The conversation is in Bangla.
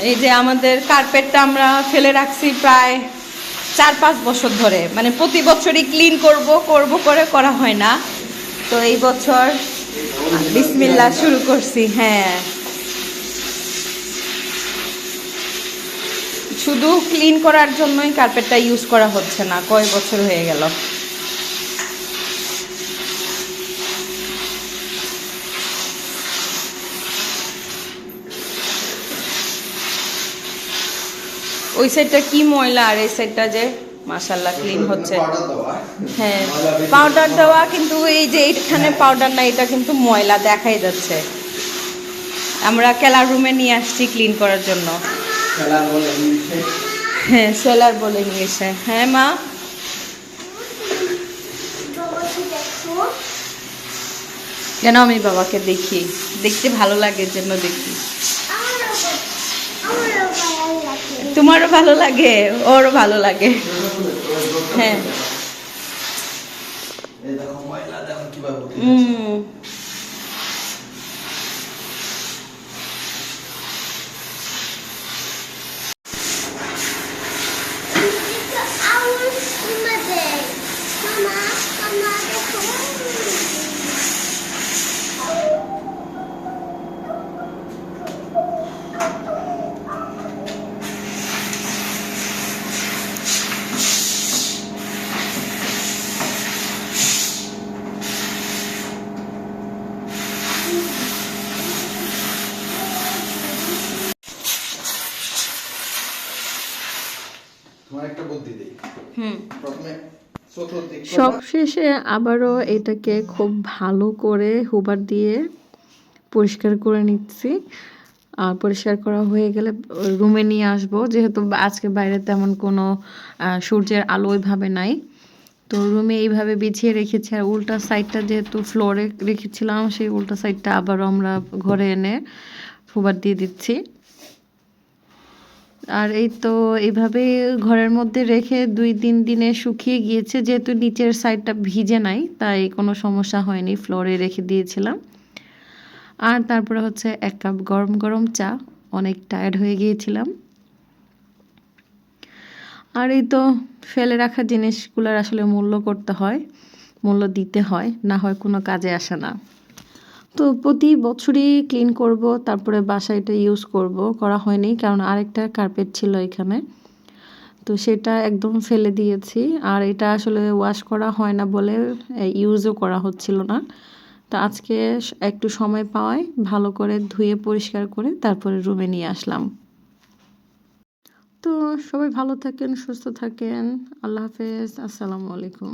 এই যে আমাদের কার্পেটটা আমরা ফেলে রাখছি প্রায় 4-5 বছর ধরে, মানে প্রতি বছরই ক্লিন করব করে করা হয় না। তো এই বছর বিসমিল্লাহ শুরু করছি। হ্যাঁ, শুধু ক্লিন করার জন্যই কার্পেটটা ইউজ করা হচ্ছে না, কয় বছর হয়ে গেল। ওই সাইডটা কি ময়লা, আর এই সাইডটা যে মাশাআল্লাহ ক্লিন হচ্ছে। হ্যাঁ, পাউডার দেওয়া, কিন্তু এই যে এইখানে পাউডার না, এটা কিন্তু ময়লা দেখাই যাচ্ছে। আমরা কেলার রুমে নিয়ে আসছি ক্লিন করার জন্য। হ্যাঁ, সেলার বলে নিয়েছে। হ্যাঁ মা, কেন আমি বাবাকে দেখি, দেখতে ভালো লাগে জন্য দেখি। তোমারও ভালো লাগে, ওরও ভালো লাগে। হ্যাঁ, সবশেষে আবারও এটাকে খুব ভালো করে হুবার দিয়ে পরিষ্কার করে নিচ্ছি। আর পরিষ্কার করা হয়ে গেলে রুমে নিয়ে আসবো, যেহেতু আজকে বাইরে তেমন কোনো সূর্যের আলো ওইভাবে নাই। তো রুমে এইভাবে বিছিয়ে রেখেছি, আর উল্টা সাইডটা যেহেতু ফ্লোরে রেখেছিলাম, সেই উল্টা সাইডটা আবারও আমরা ঘরে এনে হুবার দিয়ে দিচ্ছি। আর এই তো এইভাবে ঘরের মধ্যে রেখে 2-3 দিনে শুকিয়ে গিয়েছে, যেহেতু নিচের সাইডটা ভিজে নাই তাই কোনো সমস্যা হয়নি, ফ্লোরে রেখে দিয়েছিলাম। আর তারপরে হচ্ছে 1 কাপ গরম গরম চা, অনেক টায়ার্ড হয়ে গিয়েছিলাম। আর এই তো ফেলে রাখা জিনিসগুলোর আসলে মূল্য করতে হয়, মূল্য দিতে হয়, না হয় কোনো কাজে আসে না। তো প্রতি বছরই ক্লিন করব, তারপরে বাসায় এটা ইউজ করা হয়নি, কারণ আরেকটা কার্পেট ছিল এখানে, তো সেটা একদম ফেলে দিয়েছি। আর এটা আসলে ওয়াশ করা হয় না বলে ইউজও করা হচ্ছিল না। তো আজকে একটু সময় পাওয়ায় ভালো করে ধুয়ে পরিষ্কার করে তারপরে রুমে নিয়ে আসলাম। তো সবাই ভালো থাকেন, সুস্থ থাকেন। আল্লাহ হাফেজ, আসসালামু আলাইকুম।